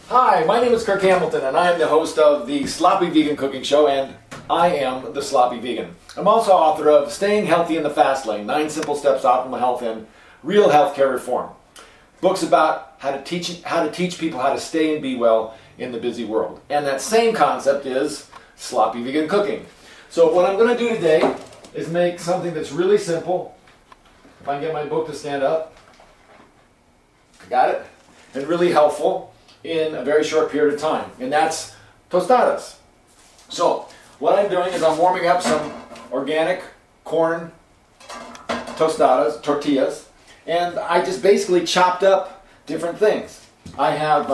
Hi, my name is Kirk Hamilton and I am the host of the Sloppy Vegan Cooking Show, and I am the Sloppy Vegan. I'm also author of Staying Healthy in the Fast Lane, 9 Simple Steps to Optimal Health and Real Healthcare Reform. Books about how to teach people how to stay and be well in the busy world. And that same concept is Sloppy Vegan Cooking. So what I'm going to do today is make something that's really simple. If I can get my book to stand up. Got it? And really helpful in a very short period of time. And that's tostadas. So what I'm doing is I'm warming up some organic corn tostadas, tortillas, and I just basically chopped up different things. I have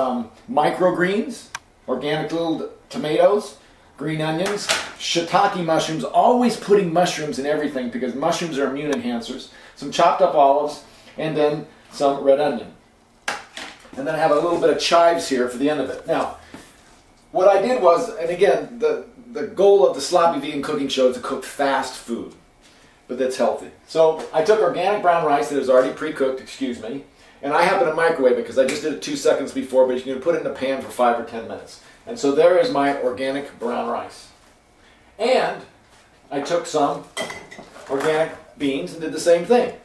microgreens, organic little tomatoes, green onions, shiitake mushrooms, always putting mushrooms in everything because mushrooms are immune enhancers, some chopped up olives, and then some red onion. And then I have a little bit of chives here for the end of it. Now, what I did was, and again, the goal of the Sloppy Vegan Cooking Show is to cook fast food, but that's healthy. So I took organic brown rice that is already pre-cooked, and I happen to microwave it because I just did it 2 seconds before, but you can put it in a pan for 5 or 10 minutes. And so there is my organic brown rice. And I took some organic beans and did the same thing.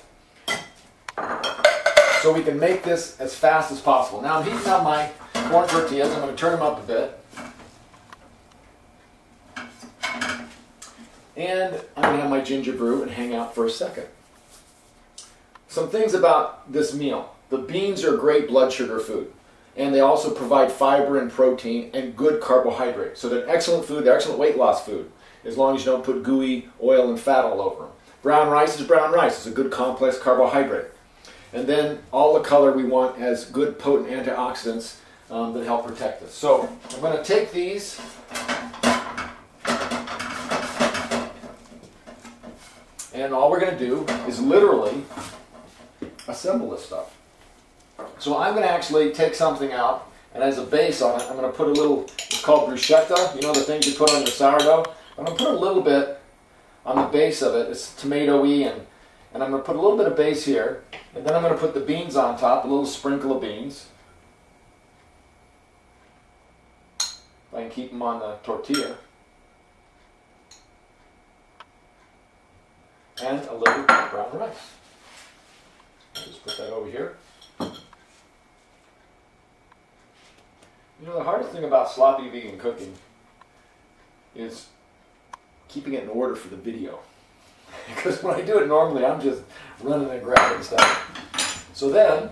So we can make this as fast as possible. Now I'm heating up my corn tortillas. I'm going to turn them up a bit. And I'm going to have my ginger brew and hang out for a second. Some things about this meal. The beans are great blood sugar food. And they also provide fiber and protein and good carbohydrate. So they're excellent food, they're excellent weight loss food, as long as you don't put gooey oil and fat all over them. Brown rice is brown rice. It's a good complex carbohydrate. And then all the color we want as good potent antioxidants that help protect us. So I'm going to take these and all we're going to do is literally assemble this stuff. So I'm going to actually take something out, and as a base on it, I'm going to put a little, it's called bruschetta, you know the things you put on your sourdough? I'm going to put a little bit on the base of it. It's tomatoey, and I'm going to put a little bit of base here, and then I'm going to put the beans on top, a little sprinkle of beans. If I can keep them on the tortilla. And a little brown rice. Just put that over here. You know, the hardest thing about sloppy vegan cooking is keeping it in order for the video. Because when I do it normally, I'm just running and grabbing stuff. So then,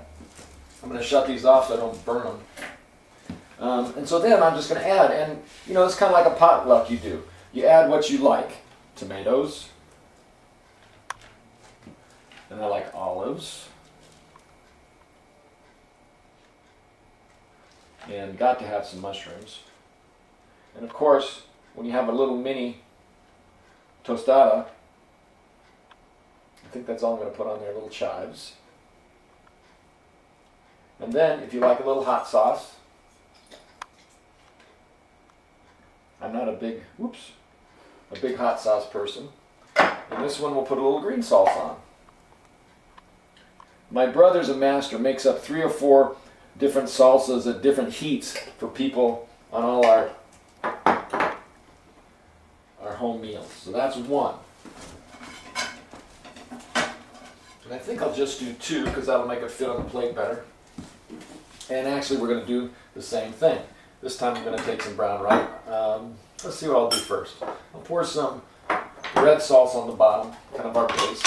I'm going to shut these off so I don't burn them. And so then I'm just going to add, and you know, it's kind of like a potluck you do. You add what you like. Tomatoes. And I like olives. And got to have some mushrooms. And of course, when you have a little mini tostada, I think that's all I'm going to put on there, little chives. And then, if you like a little hot sauce, I'm not a big hot sauce person. And this one we'll put a little green sauce on. My brother's a master, makes up 3 or 4 different salsas at different heats for people on all our home meals. So that's one. And I think I'll just do 2 because that'll make it fit on the plate better. And actually we're going to do the same thing. This time I'm going to take some brown rice. Let's see what I'll do first. I'll pour some red sauce on the bottom, kind of our base.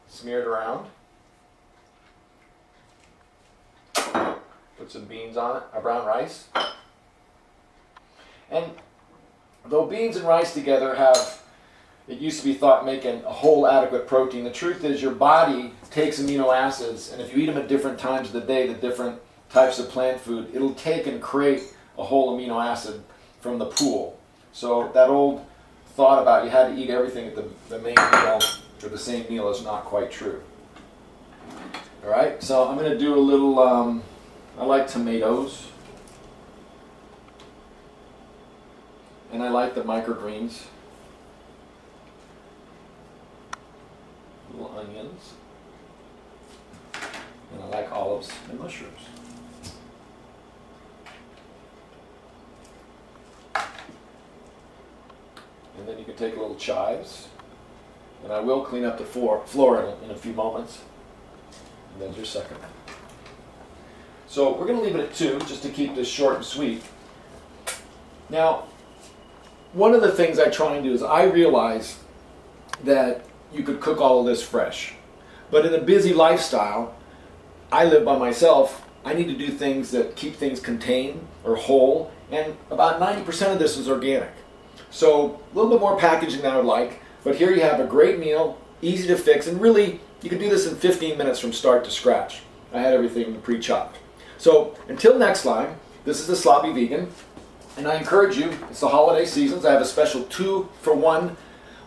Smear it around. Put some beans on it, brown rice. And though beans and rice together have, it used to be thought, making a whole adequate protein, the truth is your body takes amino acids, and if you eat them at different times of the day, the different types of plant food, it'll take and create a whole amino acid from the pool. So that old thought about you had to eat everything at the main meal or the same meal is not quite true. Alright, so I'm going to do a little, I like tomatoes. And I like the microgreens. little onions. And I like olives and mushrooms. And then you can take little chives. And I will clean up the floor in a few moments. And there's your second. So we're going to leave it at 2 just to keep this short and sweet. Now, one of the things I try and do is I realize that you could cook all of this fresh. But in a busy lifestyle, I live by myself, I need to do things that keep things contained or whole, and about 90% of this is organic. So a little bit more packaging than I would like, but here you have a great meal, easy to fix, and really you can do this in 15 minutes from start to scratch. I had everything pre-chopped. So until next time, this is the Sloppy Vegan, and I encourage you, it's the holiday seasons, I have a special 2-for-1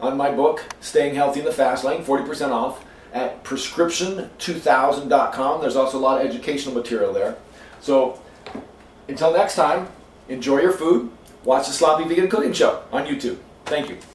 on my book, Staying Healthy in the Fast Lane, 40% off at prescription2000.com. There's also a lot of educational material there. So until next time, enjoy your food, watch the Sloppy Vegan Cooking Show on YouTube. Thank you.